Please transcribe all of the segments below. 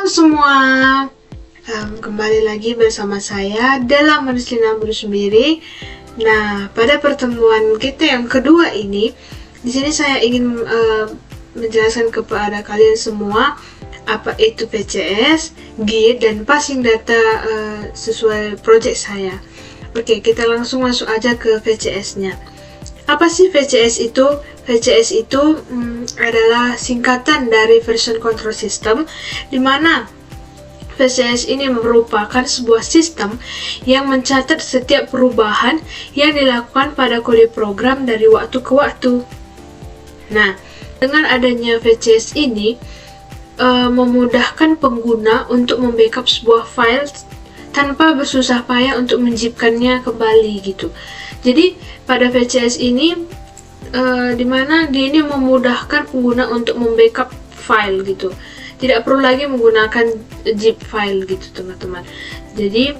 Halo semua, kembali lagi bersama saya dalam Marcelina Bersendiri. Nah, pada pertemuan kita yang kedua ini, di sini saya ingin menjelaskan kepada kalian semua apa itu VCS, Git, dan passing data sesuai project saya. Oke, kita langsung masuk aja ke VCS-nya. Apa sih VCS itu? VCS itu adalah singkatan dari Version Control System, di mana VCS ini merupakan sebuah sistem yang mencatat setiap perubahan yang dilakukan pada kode program dari waktu ke waktu. Nah, dengan adanya VCS ini memudahkan pengguna untuk membackup sebuah file tanpa bersusah payah untuk menjipkannya kembali gitu. Jadi pada VCS ini dimana dia ini memudahkan pengguna untuk membackup file gitu, tidak perlu lagi menggunakan zip file gitu teman-teman. Jadi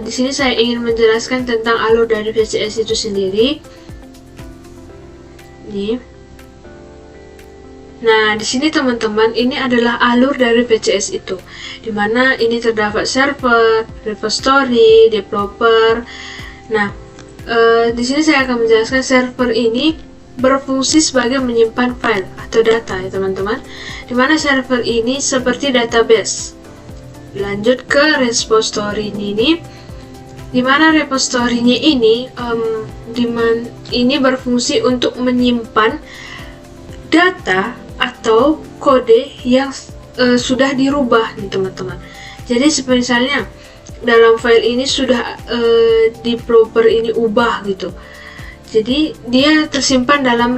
di sini saya ingin menjelaskan tentang alur dari VCS itu sendiri. Nih. Nah, di sini teman-teman, ini adalah alur dari VCS itu, dimana ini terdapat server, repository, developer. Nah, di sini saya akan menjelaskan server ini berfungsi sebagai menyimpan file atau data ya teman-teman, dimana server ini seperti database. Lanjut ke repository ini, dimana repository-nya ini berfungsi untuk menyimpan data atau kode yang sudah dirubah nih teman-teman. Jadi misalnya dalam file ini sudah developer ini ubah gitu, jadi dia tersimpan dalam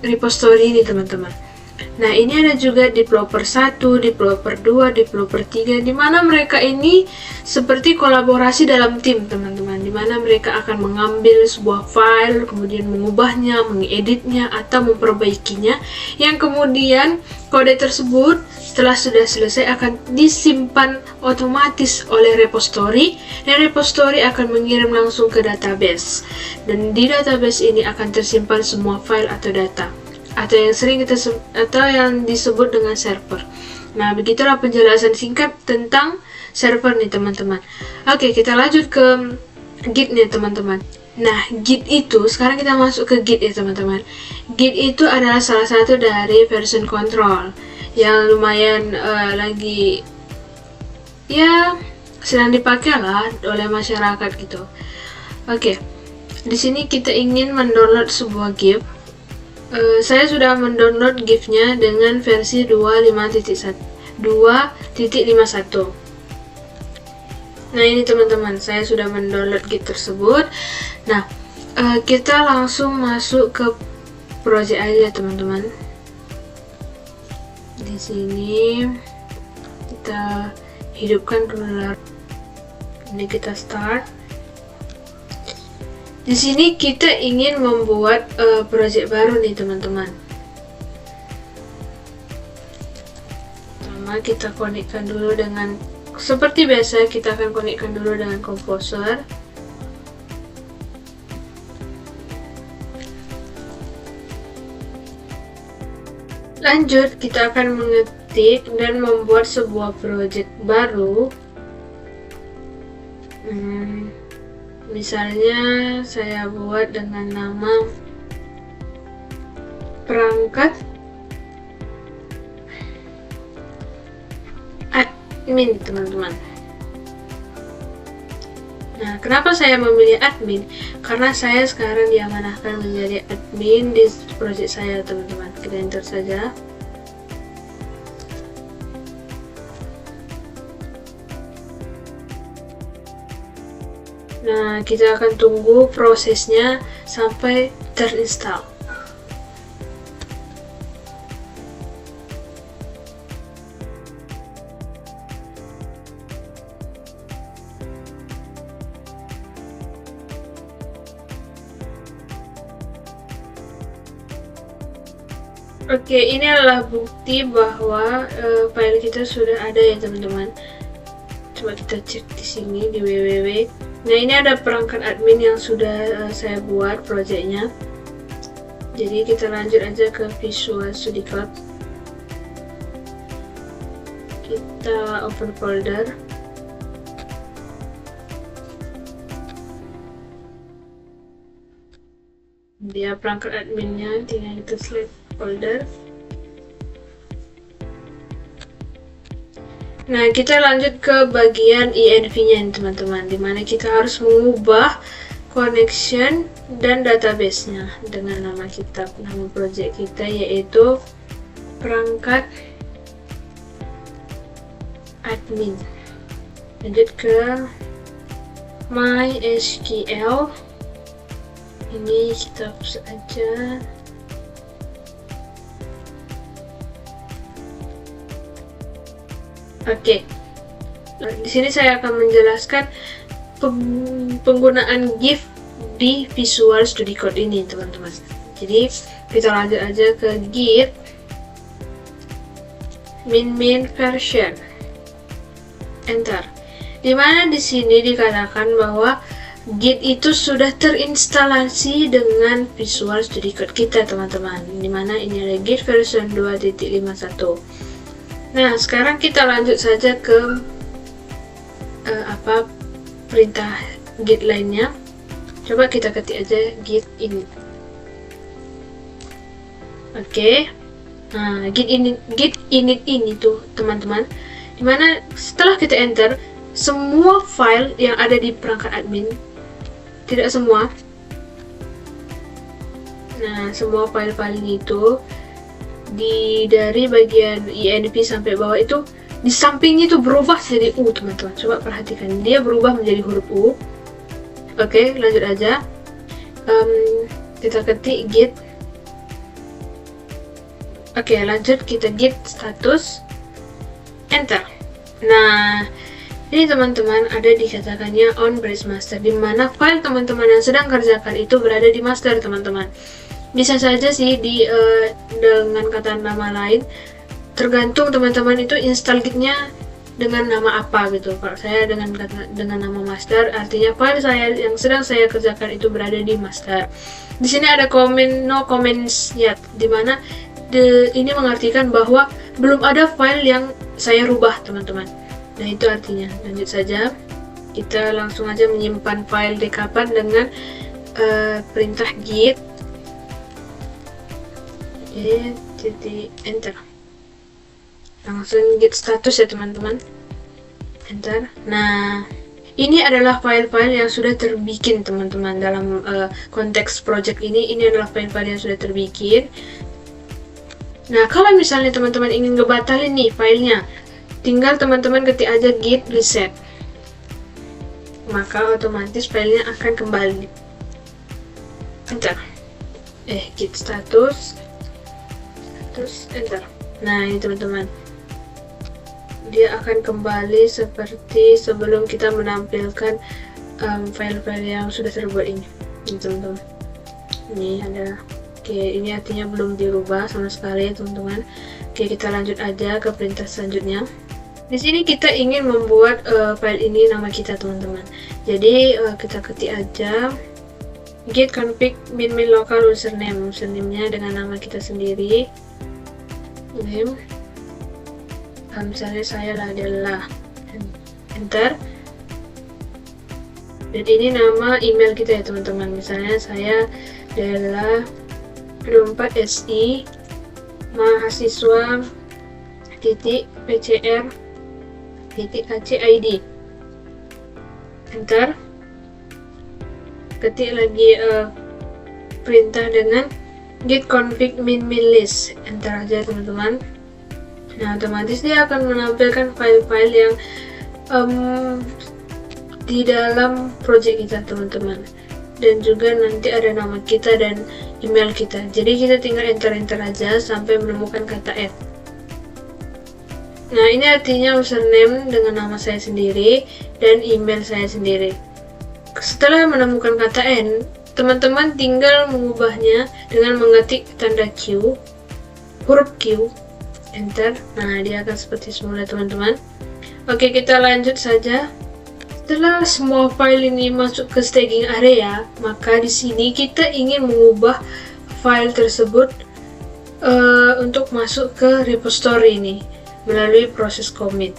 repository ini teman-teman. Nah, ini ada juga developer 1, developer 2, developer 3, dimana mereka ini seperti kolaborasi dalam tim teman-teman, dimana mereka akan mengambil sebuah file, kemudian mengubahnya, mengeditnya, atau memperbaikinya, yang kemudian kode tersebut setelah sudah selesai akan disimpan otomatis oleh repository, dan repository akan mengirim langsung ke database, dan di database ini akan tersimpan semua file atau data, atau yang disebut dengan server. Nah, begitulah penjelasan singkat tentang server nih teman-teman. Oke, kita lanjut ke Git nih teman-teman. Nah, Git itu, sekarang kita masuk ke Git ya teman-teman. Git itu adalah salah satu dari version control yang lumayan lagi ya sedang dipakai lah oleh masyarakat gitu. Oke, di sini kita ingin mendownload sebuah GIF. Saya sudah mendownload GIF-nya dengan versi 2.51. Nah, ini teman-teman, saya sudah mendownload GIF tersebut. Nah, kita langsung masuk ke project aja teman-teman. Di sini kita hidupkan dulu. Ini kita start. Di sini kita ingin membuat project baru nih teman-teman. Pertama kita konekkan dulu dengan, seperti biasa kita akan konekkan dulu dengan Composer. Lanjut kita akan mengetik dan membuat sebuah project baru. Misalnya saya buat dengan nama perangkat admin teman-teman. Nah, kenapa saya memilih admin? Karena saya sekarang diamanahkan menjadi admin di project saya teman-teman. Kita enter saja. Nah, kita akan tunggu prosesnya sampai terinstall. Oke, ini adalah bukti bahwa file kita sudah ada ya teman-teman. Coba kita cek di sini di www. Nah, ini ada perangkat admin yang sudah saya buat projectnya. Jadi kita lanjut aja ke Visual Studio Code. kita open folder. Dia perangkat adminnya, tinggal kita select folder. Nah, kita lanjut ke bagian env-nya teman-teman, dimana kita harus mengubah connection dan database-nya dengan nama kita, nama project kita, yaitu perangkat admin. Lanjut ke MySQL. Ini kita hapus aja. Oke. Di sini saya akan menjelaskan penggunaan GIF di Visual Studio Code ini, teman-teman. Jadi kita lanjut aja ke Git min version. Enter. Dimana di sini dikatakan bahwa Git itu sudah terinstalasi dengan Visual Studio Code kita, teman-teman. Dimana ini ada Git version 2.51. Nah, sekarang kita lanjut saja ke perintah Git lainnya. Coba kita ketik aja Git init. Oke. Nah, Git init ini tuh, teman-teman, dimana setelah kita enter, semua file yang ada di perangkat admin, tidak semua. Nah, semua file-file itu dari bagian env sampai bawah itu di sampingnya itu berubah jadi U, teman-teman. Coba perhatikan, dia berubah menjadi huruf U. Oke, lanjut aja. Kita ketik Git. Oke, lanjut kita Git status. Enter. Nah, ini teman-teman ada dikatakannya on branch master, di mana file teman-teman yang sedang kerjakan itu berada di master, teman-teman. Bisa saja sih dengan kata nama lain, tergantung teman-teman itu install Gitnya dengan nama apa gitu. Kalau saya dengan nama master, artinya file saya yang sedang saya kerjakan itu berada di master. Di sini ada no comments yet, dimana ini mengartikan bahwa belum ada file yang saya rubah, teman-teman. Nah, itu artinya. Lanjut saja, kita langsung aja menyimpan file dekapan dengan perintah git. Jadi enter. Langsung git status ya, teman-teman. Enter. Nah, ini adalah file-file yang sudah terbikin, teman-teman. Dalam konteks project ini adalah file-file yang sudah terbikin. Nah, kalau misalnya teman-teman ingin ngebatalin nih filenya, tinggal teman-teman ketik aja git reset, maka otomatis filenya akan kembali. Enter. Git status, terus enter. Nah, ini teman-teman, dia akan kembali seperti sebelum kita menampilkan file-file yang sudah terbuat ini, teman-teman. Ini ada. Oke, ini artinya belum dirubah sama sekali ya, teman-teman. Oke, kita lanjut aja ke perintah selanjutnya. Di sini kita ingin membuat file ini nama kita, teman-teman. Jadi kita ketik aja git config min local username-nya dengan nama kita sendiri. Name. Misalnya saya adalah enter. Dan ini nama email kita ya, teman-teman. Misalnya saya adalah 24 SI mahasiswa .pcr .acid. Enter. Ketik lagi perintah dengan git config min list. Enter aja, teman-teman. Nah, otomatis dia akan menampilkan file-file yang di dalam project kita, teman-teman. Dan juga nanti ada nama kita dan email kita. Jadi kita tinggal enter aja sampai menemukan kata add. Nah, ini artinya username dengan nama saya sendiri dan email saya sendiri. Setelah menemukan kata N, teman-teman tinggal mengubahnya dengan mengetik tanda Q, huruf Q, enter. Nah, dia akan seperti semula, teman-teman. Oke, kita lanjut saja. Setelah semua file ini masuk ke staging area, maka di sini kita ingin mengubah file tersebut untuk masuk ke repository ini melalui proses commit.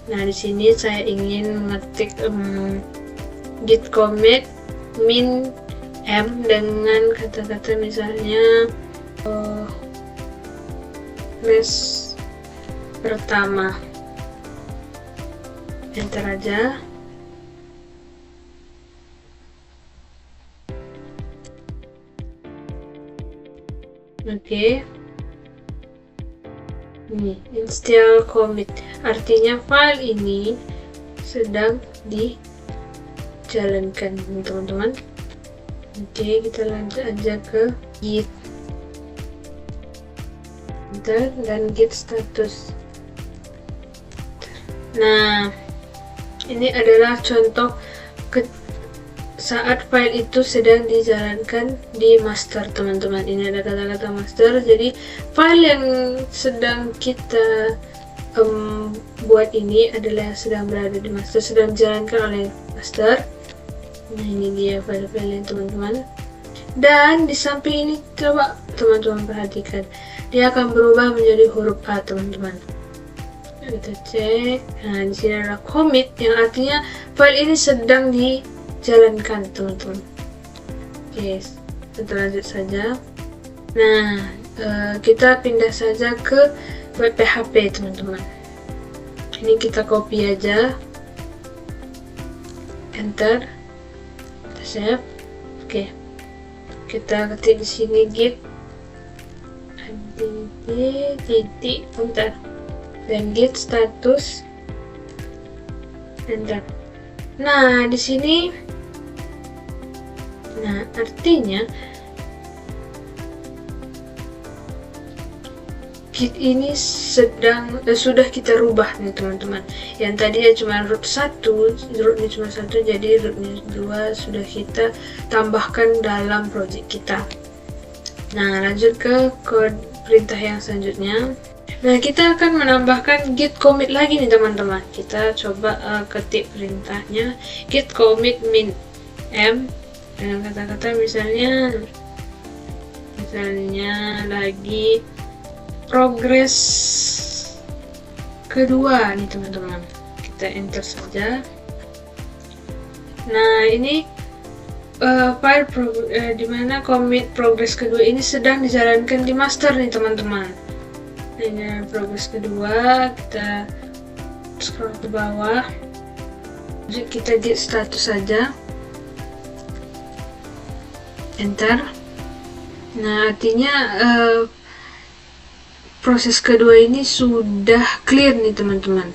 Nah, di sini saya ingin mengetik git commit min m dengan kata-kata misalnya mesh pertama. Enter aja. Oke. Ini install commit, artinya file ini sedang dijalankan teman-teman. Oke, kita lanjut aja ke git dan git status. Nah, ini adalah contoh saat file itu sedang dijalankan di master, teman-teman. Ini ada kata-kata master, jadi file yang sedang kita buat ini adalah sedang berada di master, sedang dijalankan oleh master. Nah, ini dia file-filenya teman-teman. Dan di samping ini coba teman-teman perhatikan, dia akan berubah menjadi huruf A, teman-teman. Kita cek. Nah, di sini ada commit yang artinya file ini sedang dijalankan, teman-teman. Oke, kita lanjut saja. Nah, kita pindah saja ke web PHP, teman-teman. Ini kita copy aja, enter, kita save. Oke, kita ketik di sini git titik enter dan git status, enter. Nah, di sini, nah artinya git ini sudah kita rubah nih teman-teman. Yang tadi ya cuma root 1, rootnya cuma 1, jadi rootnya 2 sudah kita tambahkan dalam project kita. Nah, lanjut ke perintah yang selanjutnya. Nah, kita akan menambahkan git commit lagi nih teman-teman. Kita coba ketik perintahnya git commit min m dengan kata-kata misalnya lagi progres kedua nih teman-teman. Kita enter saja. Nah, ini file dimana commit progress kedua ini sedang dijalankan di master nih teman-teman. Ini progress kedua, kita scroll ke bawah, jadi kita git status saja, enter. Nah, artinya proses kedua ini sudah clear nih teman-teman,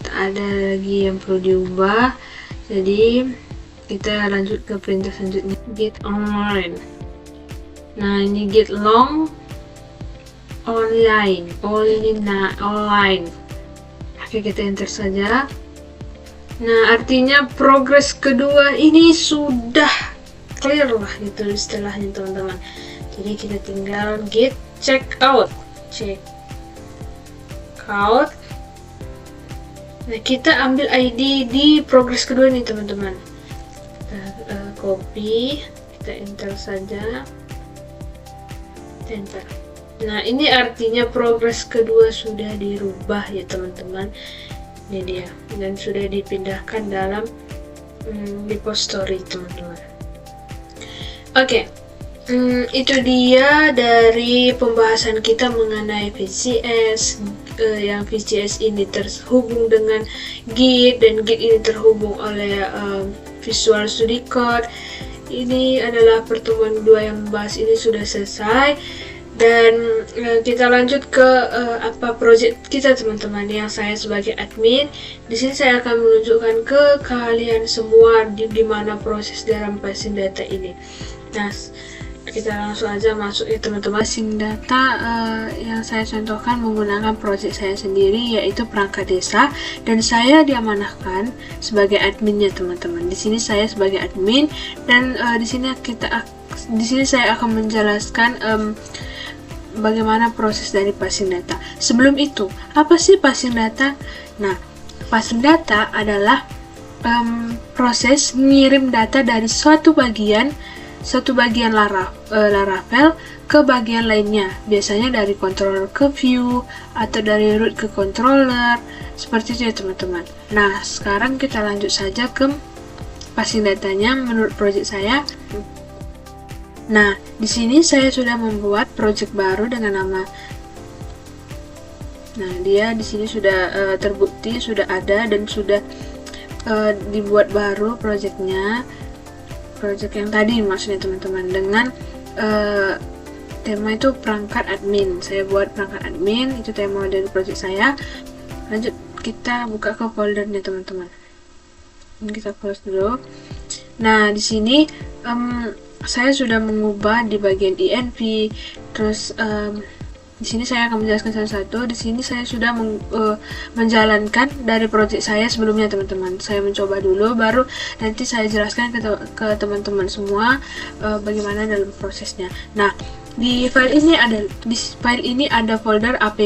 tak ada lagi yang perlu diubah. Jadi kita lanjut ke perintah selanjutnya, git online. Nah, ini git long online. Oke, kita enter saja. Nah, artinya progres kedua ini sudah clear lah gitu istilahnya teman-teman. Jadi kita tinggal git checkout. Nah, kita ambil ID di progres kedua nih teman-teman. Kita copy, kita enter saja, enter. Nah, ini artinya progres kedua sudah dirubah ya teman-teman. Ini dia, dan sudah dipindahkan dalam repository teman-teman. Oke, itu dia dari pembahasan kita mengenai VCS. Yang VCS ini terhubung dengan Git, dan Git ini terhubung oleh Visual Studio Code. Ini adalah pertemuan kedua yang membahas ini sudah selesai. Dan kita lanjut ke apa project kita teman-teman. Yang saya sebagai admin di sini saya akan menunjukkan ke kalian semua di mana proses dalam passing data ini. Nah, kita langsung aja masuk ya teman-teman. Passing data yang saya contohkan menggunakan project saya sendiri, yaitu perangkat desa, dan saya diamanahkan sebagai adminnya teman-teman. Di sini saya sebagai admin, dan di sini saya akan menjelaskan bagaimana proses dari passing data. Sebelum itu, apa sih passing data? Nah, passing data adalah proses mengirim data dari suatu bagian Laravel ke bagian lainnya. Biasanya dari controller ke view, atau dari root ke controller, Seperti itu ya teman-teman. Nah, sekarang kita lanjut saja ke passing datanya menurut project saya. Nah, di sini saya sudah membuat project baru dengan nama. Nah, dia di sini sudah terbukti, sudah ada dan sudah dibuat baru projectnya. Project yang tadi maksudnya teman-teman, dengan tema itu perangkat admin. Saya buat perangkat admin, itu tema dari project saya. Lanjut kita buka ke foldernya teman-teman. Kita close dulu. Nah, di sini saya sudah mengubah di bagian env, terus di sini saya akan menjelaskan satu-satu. Di sini saya sudah menjalankan dari project saya sebelumnya teman-teman. Saya mencoba dulu, baru nanti saya jelaskan ke teman-teman semua bagaimana dalam prosesnya. Nah, di file ini ada folder app,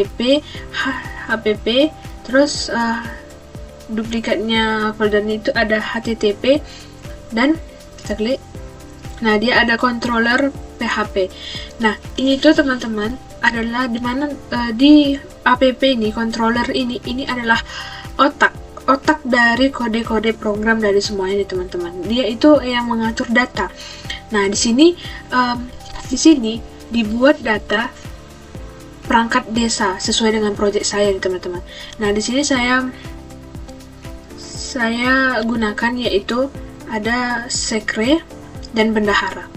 terus duplikatnya foldernya itu ada http, dan kita klik. Nah, dia ada controller PHP. Nah, ini tuh teman-teman adalah dimana di app ini, controller ini adalah otak dari kode-kode program dari semuanya nih teman-teman. Dia itu yang mengatur data. Nah, di sini dibuat data perangkat desa sesuai dengan project saya nih teman-teman. Nah, di sini saya gunakan yaitu ada sekre dan bendahara.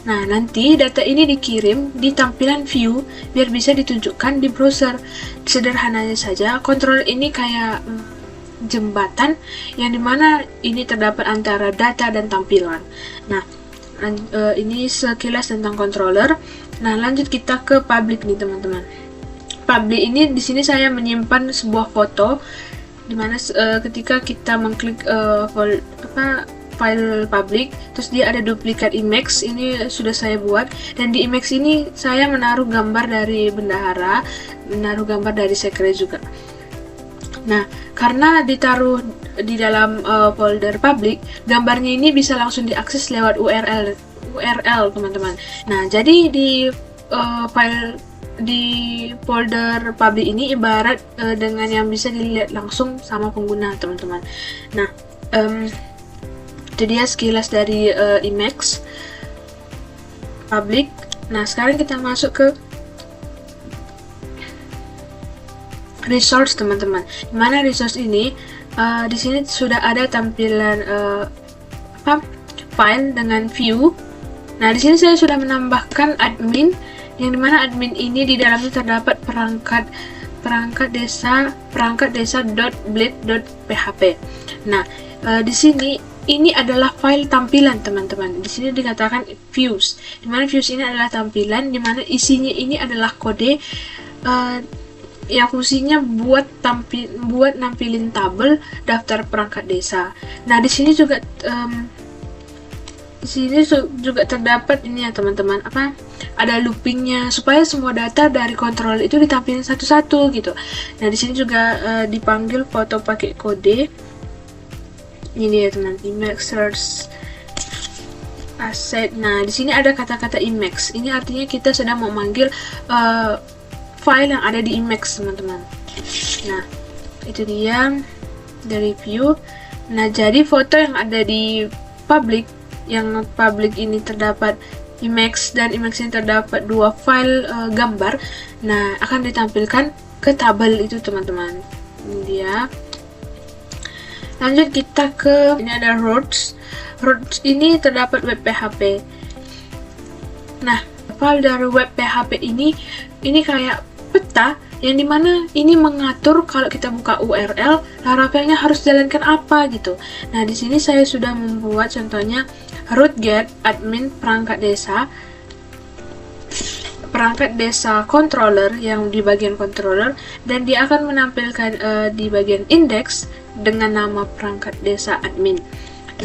Nah, nanti data ini dikirim di tampilan view biar bisa ditunjukkan di browser. Sederhananya saja, controller ini kayak jembatan yang dimana ini terdapat antara data dan tampilan. Nah, ini sekilas tentang controller. Nah, lanjut kita ke public nih teman-teman. Public ini di sini saya menyimpan sebuah foto dimana ketika kita mengklik file public, terus dia ada duplikat image. Ini sudah saya buat, dan di image ini saya menaruh gambar dari bendahara, menaruh gambar dari sekre juga. Nah, karena ditaruh di dalam folder public, gambarnya ini bisa langsung diakses lewat URL teman-teman. Nah, jadi di file di folder public ini ibarat dengan yang bisa dilihat langsung sama pengguna teman-teman. Nah, itu dia sekilas dari Emacs public. Nah, sekarang kita masuk ke resource teman-teman. Dimana resource ini di sini sudah ada tampilan file dengan view. Nah, di sini saya sudah menambahkan admin, yang dimana admin ini di dalamnya terdapat perangkat desa.blade.php. Nah, di sini ini adalah file tampilan teman-teman. Di sini dikatakan views. Dimana views ini adalah tampilan, dimana isinya ini adalah kode yang fungsinya buat nampilin tabel daftar perangkat desa. Nah, di sini juga terdapat ini ya teman-teman, ada loopingnya supaya semua data dari controller itu ditampilin satu-satu gitu. Nah, di sini juga dipanggil foto pakai kode. Ini ya teman, Emacs search asset. Nah, di sini ada kata-kata Emacs. Ini artinya kita sedang memanggil file yang ada di Emacs teman-teman. Nah, itu dia dari view. Nah, jadi foto yang ada di public, yang public ini terdapat Emacs, dan Emacs ini terdapat dua file gambar. Nah, akan ditampilkan ke tabel itu teman-teman. Ini dia. Lanjut kita ke ini ada routes. Routes ini terdapat web PHP. Nah, file dari web PHP ini kayak peta yang dimana ini mengatur kalau kita buka URL, Laravelnya harus jalankan apa gitu. Nah, di sini saya sudah membuat contohnya root get admin perangkat desa controller yang di bagian controller, dan dia akan menampilkan di bagian index dengan nama perangkat desa admin.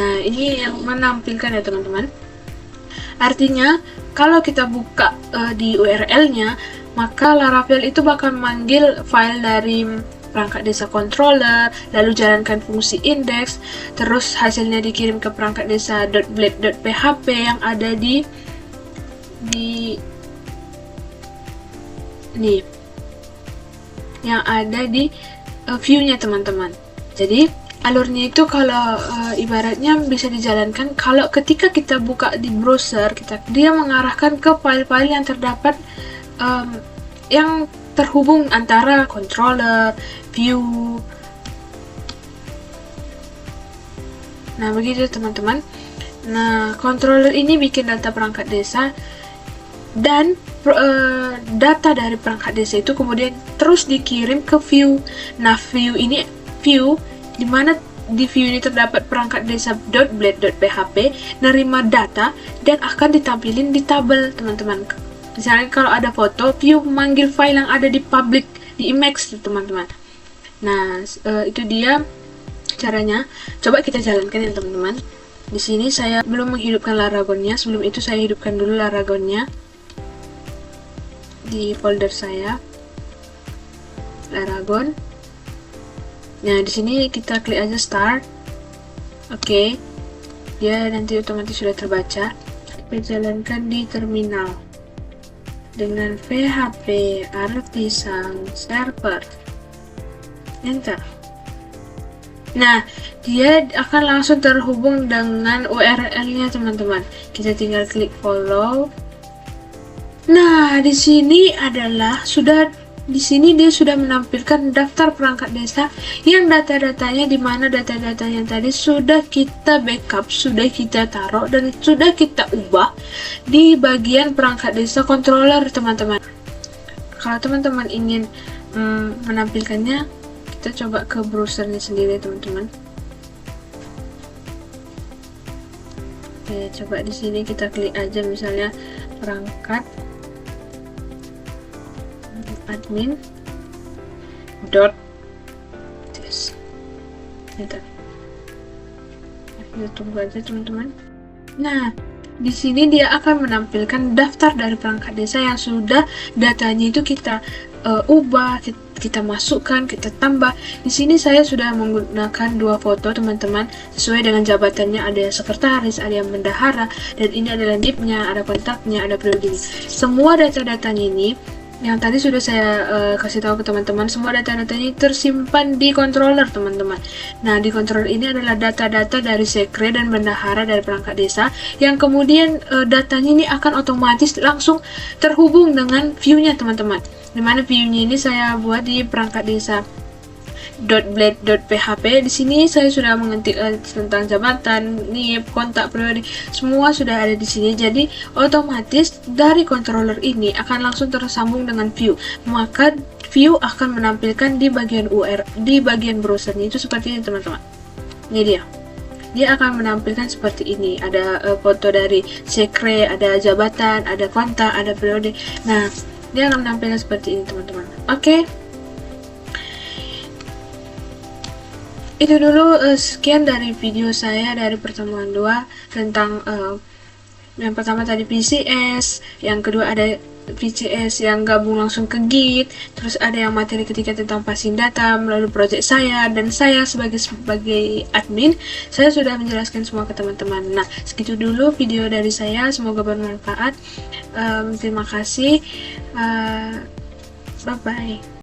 Nah, ini yang menampilkan ya teman-teman. Artinya kalau kita buka di URL-nya, maka Laravel itu bakal manggil file dari perangkat desa controller, lalu jalankan fungsi index, terus hasilnya dikirim ke perangkat desa .blade.php yang ada di view-nya teman-teman. Jadi alurnya itu kalau ibaratnya bisa dijalankan kalau ketika kita buka di browser, dia mengarahkan ke file-file yang terdapat yang terhubung antara controller, view. Nah, begitu teman-teman. Nah, controller ini bikin data perangkat desa, dan data dari perangkat desa itu kemudian terus dikirim ke view. Nah, view di mana di view ini terdapat perangkat desa.blade.php nerima data dan akan ditampilin di tabel, teman-teman. Misalnya kalau ada foto, view memanggil file yang ada di public, di Emacs, teman-teman. Nah, itu dia caranya. Coba kita jalankan ya, teman-teman. Di sini saya belum menghidupkan Laragonnya. Sebelum itu saya hidupkan dulu Laragonnya di folder saya, Laragon. Nah, di sini kita klik aja start. Oke. Dia nanti otomatis sudah terbaca. Kita jalankan di terminal dengan php artisan server. Enter. Nah, dia akan langsung terhubung dengan URL-nya, teman-teman. Kita tinggal klik follow. Nah, di sini dia sudah menampilkan daftar perangkat desa yang data-datanya, di mana data-data yang tadi sudah kita backup, sudah kita taruh dan sudah kita ubah di bagian perangkat desa controller, teman-teman. Kalau teman-teman ingin menampilkannya, kita coba ke browsernya sendiri, teman-teman. Oke, coba di sini kita klik aja misalnya perangkat admin dot this. Kita tunggu aja, teman-teman. Nah, di sini dia akan menampilkan daftar dari perangkat desa yang sudah datanya itu kita ubah, kita masukkan, kita tambah. Di sini saya sudah menggunakan 2 foto, teman-teman, sesuai dengan jabatannya. Ada yang sekretaris, ada yang bendahara, dan ini adalah NIP-nya, ada kontaknya, ada periode. Semua data-datanya ini yang tadi sudah saya kasih tahu ke teman-teman, semua data-datanya tersimpan di controller, teman-teman. Nah, di controller ini adalah data-data dari sekre dan bendahara dari perangkat desa, yang kemudian datanya ini akan otomatis langsung terhubung dengan view-nya, teman-teman. Dimana view-nya ini saya buat di perangkat desa .blade.php. Di sini saya sudah mengetik tentang jabatan, NIP, kontak, periode, semua sudah ada di sini. Jadi otomatis dari controller ini akan langsung tersambung dengan view. Maka view akan menampilkan di bagian di bagian browsernya itu seperti ini, teman-teman. Ini dia akan menampilkan seperti ini. Ada foto dari sekre, ada jabatan, ada kontak, ada periode. Nah, dia akan menampilkan seperti ini, teman-teman. Oke. Itu dulu sekian dari video saya dari pertemuan 2 tentang yang pertama tadi PCS, yang kedua ada PCS yang gabung langsung ke Git, terus ada yang materi ketiga tentang passing data melalui project saya, dan saya sebagai admin, saya sudah menjelaskan semua ke teman-teman. Nah, segitu dulu video dari saya, semoga bermanfaat. Terima kasih. Bye-bye.